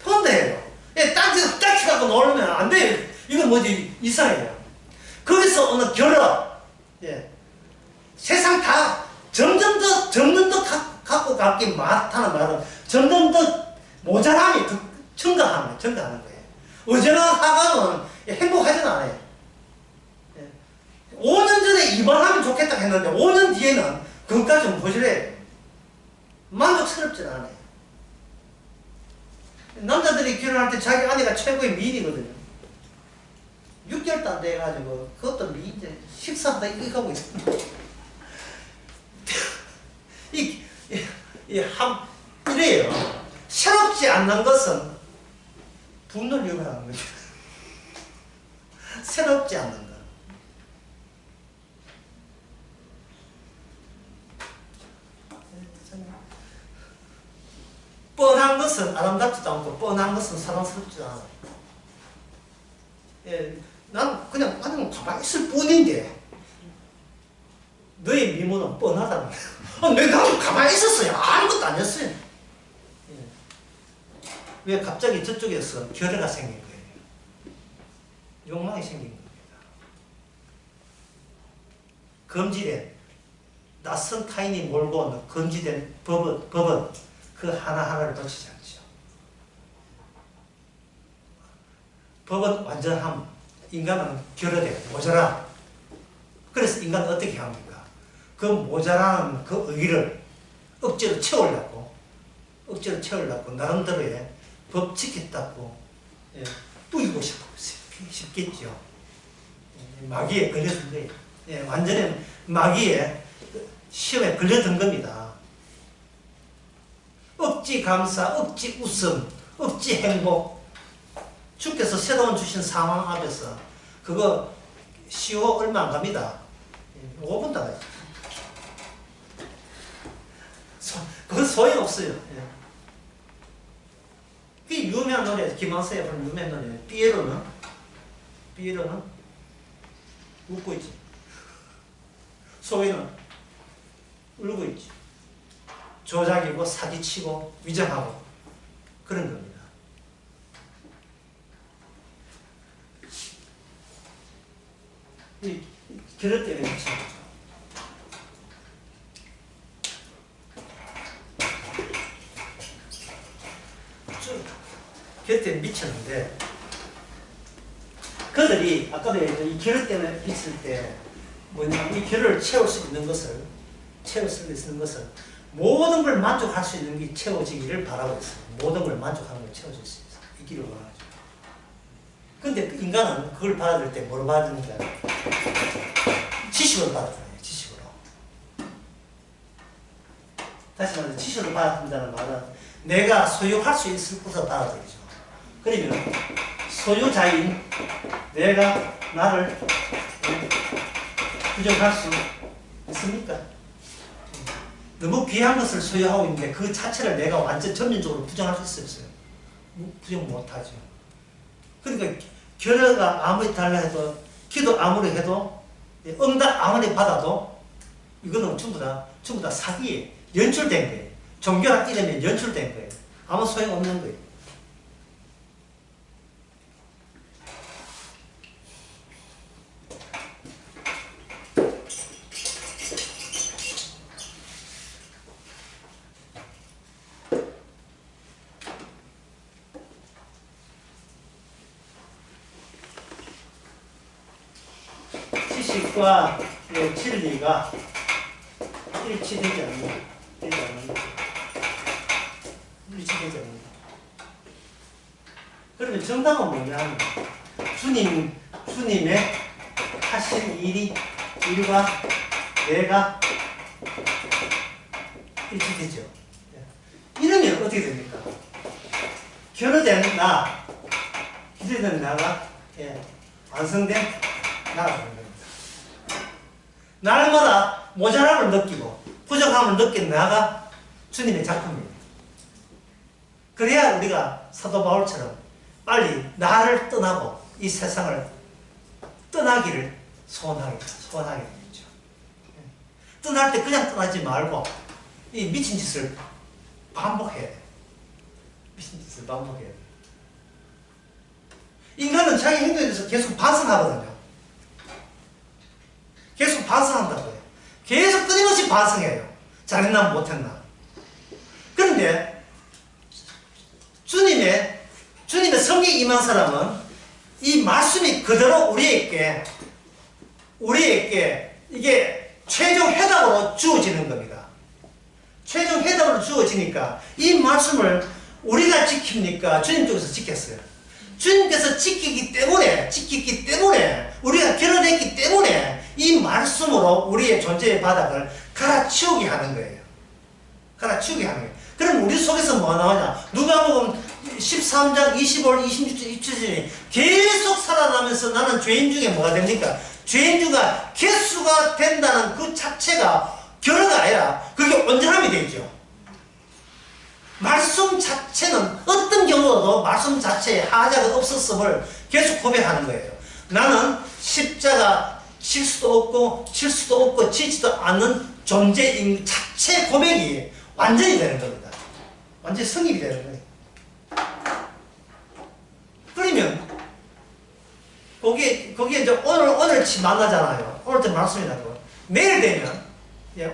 펀드해요. 딱지 갖고 놀면 안 돼요. 이건 뭐지? 이상해요. 거기서 어느 결합. 세상 다 점점 더 갖고 갖기 많다는 말은 점점 더 모자람이 더 증가하는 거예요. 어제나 하가는 행복하진 않아요. 5년 전에 이만하면 좋겠다 했는데 5년 뒤에는 그것까지 보시래요. 만족스럽진 않아요. 남자들이 결혼할 때 자기 아내가 최고의 미인이거든요. 6개월도 안 돼가지고 그것도 미인인데 식사하다 이거 하고 있습니다. 이래요. 새롭지 않는 것은 분노를 유발하는 거죠. 새롭지 않는 것. 뻔한 것은 아름답지도 않고 뻔한 것은 사랑스럽지도 않아요. 난 그냥 가만히 있을 뿐인데 너의 미모는 뻔하다는 거야. 나는 가만히 있었어요. 아무것도 아니었어요. 왜 갑자기 저쪽에서 결여가 생긴 거예요? 욕망이 생긴 겁니다. 금지된 낯선 타인이 몰고 온 금지된 법은 그 하나하나를 놓치지 않죠. 법은 완전함, 인간은 결여돼 모자라. 그래서 인간은 어떻게 합니까? 그 모자란 그 의의를 억지로 채우려고 나름대로의 법 지켰다고 뿌이고 싶겠죠. 마귀에 걸려든 거예요. 완전히 마귀에 시험에 걸려든 겁니다. 억지 감사, 억지 웃음, 억지 행복. 주께서 새로운 주신 상황 앞에서 그거 쉬워 얼마 안 갑니다. 5분 다 가요. 그건 소용없어요. 그 유명한 노래, 김한서의 부른 유명한 노래, 삐에로는 웃고 있지. 소희는 울고 있지. 조작이고 사기치고 위장하고 그런 겁니다. 이 결혼 때문에 미치는 거죠. 결혼 때문에 미쳤는데 그들이 아까도 이 결혼 때문에 미칠 때 뭐냐, 이 결혼을 채울 수 있는 것을 모든 걸 만족할 수 있는 게 채워지기를 바라고 있어요. 모든 걸 만족하는 걸 채워질 수 있기를 원하죠. 근데 인간은 그걸 받아들일 때 뭐로 받아들이는가? 지식으로 받아들여요. 지식으로. 다시 말해서 지식으로 받아들인다는 말은 내가 소유할 수 있을 것으로 받아들이죠. 그러면 소유자인 내가 나를 부정할 수 있습니까? 너무 귀한 것을 소유하고 있는데 그 자체를 내가 완전 전면적으로 부정할 수 있어요? 부정 못하죠. 그러니까 결과가 아무리 달라 해도, 기도 아무리 해도, 응답 아무리 받아도 이거는 전부 다 사기에 연출된 거예요. 종교학 이름에 연출된 거예요. 아무 소용없는 거예요. 지식과 진리가 일치되지 않는다. 일치되지 않는다. 그러면 정답은 뭐냐? 주님의 하신 일과 내가 일치되죠. 이러면 어떻게 됩니까? 결여된 나, 기대된 나가 완성된 나가 되는 겁니다. 날마다 모자람을 느끼고 부족함을 느낀 나가 주님의 작품입니다. 그래야 우리가 사도 바울처럼 빨리 나를 떠나고 이 세상을 떠나기를 소원하게 되죠. 떠날 때 그냥 떠나지 말고 이 미친 짓을 반복해야 돼요. 미친 짓을 반복해야 돼요. 인간은 자기 행동에 대해서 계속 반성하거든요. 계속 반성한다고요. 계속 끊임없이 반성해요. 잘했나 못했나. 그런데 주님의 성령에 임한 사람은 이 말씀이 그대로 우리에게 이게 최종 해답으로 주어지는 겁니다. 최종 해답으로 주어지니까 이 말씀을 우리가 지킵니까? 주님 쪽에서 지켰어요. 주님께서 지키기 때문에 우리가 결혼했기 때문에 이 말씀으로 우리의 존재의 바닥을 갈아치우게 하는 거예요. 갈아치우게 하는 거예요. 그럼 우리 속에서 뭐가 나오냐? 누가복음 13장 25절 26절에 계속 살아나면서 나는 죄인 중에 뭐가 됩니까? 죄인 중에 개수가 된다는 그 자체가 결여가 아니라 그게 온전함이 되죠. 말씀 자체는 어떤 경우도 말씀 자체에 하자가 없었음을 계속 고백하는 거예요. 나는 십자가 질 수도 없고 지지도 않는 존재인 자체 고백이 완전히 되는 겁니다. 완전히 성립이 되는 거예요. 그러면 거기에 이제 오늘 만나잖아요. 오늘 말씀이 나고 내일 되면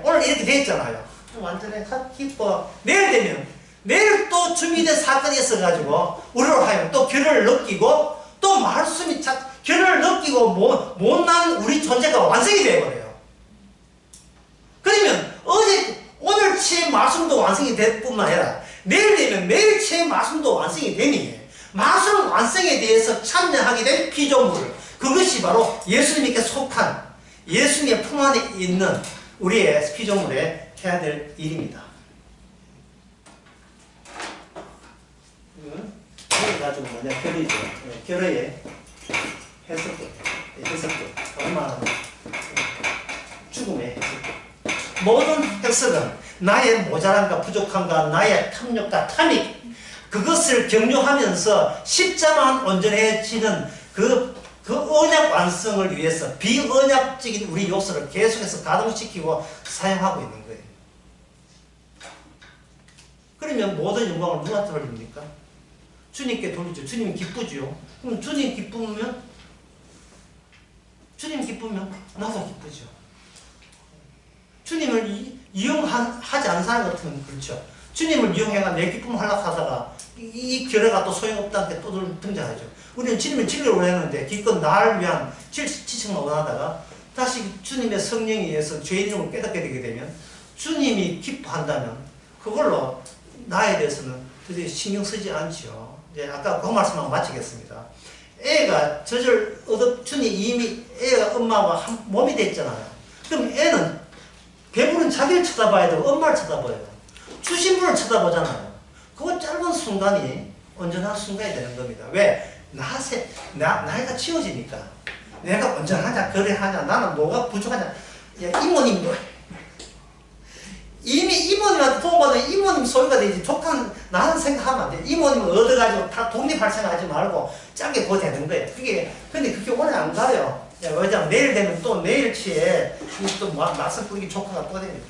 오늘 이렇게 돼 있잖아요. 완전히 기뻐. 내일 또 준비된 사건이 있어가지고 우리로 하여금 또 결혼을 느끼고 또 말씀이 결혼을 느끼고 못난 우리 존재가 완성이 되어버려요. 마순도 완성이 될 뿐만 아니라 내일 되면 매일체 마순도 완성이 되니 마순 완성에 대해서 참여하게 된 피조물, 그것이 바로 예수님께 속한 예수님의 품 안에 있는 우리의 피조물에 해야 될 일입니다. 이거 가지고 뭐냐, 결의죠. 결의의 해석도, 얼마나 죽음의 해석. 모든 해석은 나의 모자람과 부족함과 나의 탐욕과 탐닉, 그것을 경유하면서 십자만 온전해지는 그 언약 완성을 위해서 비언약적인 우리 요소를 계속해서 가동시키고 사용하고 있는 거예요. 그러면 모든 영광을 누구한테 돌립니까? 주님께 돌리죠. 주님이 기쁘죠. 그럼 주님 기쁘면 나도 기쁘죠. 주님을 이용하지 않은 사람 같으면 그렇죠. 주님을 이용해가 내 기쁨을 하려하다가 이 결례가 또 소용없다는 게 또 등장하죠. 우리는 주님의 진리를 원했는데 기껏 나를 위한 지식만 원하다가 다시 주님의 성령에 의해서 죄의 이름을 깨닫게 되게 되면 주님이 기뻐한다면 그걸로 나에 대해서는 도저히 신경 쓰지 않죠. 이제 아까 그 말씀하고 마치겠습니다. 애가 젖을 주님 이미 애가 엄마와 한 몸이 됐잖아요. 그럼 애는 배부른 자기를 쳐다봐야 되고 엄마를 쳐다봐요. 주신 분을 쳐다보잖아요. 그 짧은 순간이 온전한 순간이 되는 겁니다. 왜? 나이가 치워지니까 내가 온전하냐 그래하냐 나는 뭐가 부족하냐. 야, 이모님 이미 이모님한테 도움받으면 이모님 소유가 되지 조카는 나는 생각하면 안 돼. 이모님을 얻어가지고 다 독립할 생각하지 말고 짧게 보게 되는 거예요. 근데 그게 오래 안 가요. 왜냐면 내일 되면 또 내일치에 또 말씀 뿌리기 조카가 또 됩니다.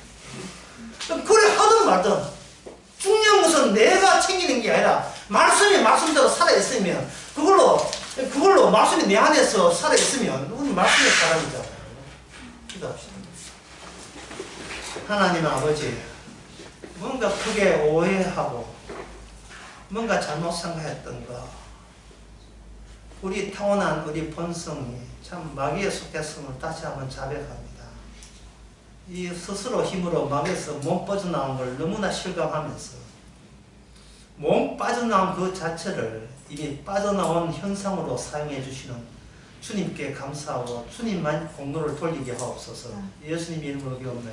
그래 하든 말든 중요한 것은 내가 챙기는 게 아니라 말씀이 말씀대로 살아있으면 그걸로 말씀이 내 안에서 살아있으면 우리 말씀의 사람이잖아요. 기도합시다. 하나님 아버지, 뭔가 크게 오해하고 뭔가 잘못 생각했던 거, 우리 타고난 우리 본성이 참 마귀에 속했음을 다시 한번 자백합니다. 이 스스로 힘으로 마귀에서 몸 빠져나온 걸 너무나 실감하면서 몸 빠져나온 그 자체를 이미 빠져나온 현상으로 사용해 주시는 주님께 감사하고 주님만 공로를 돌리게 하옵소서. 예수님 이름으로 기도합니다.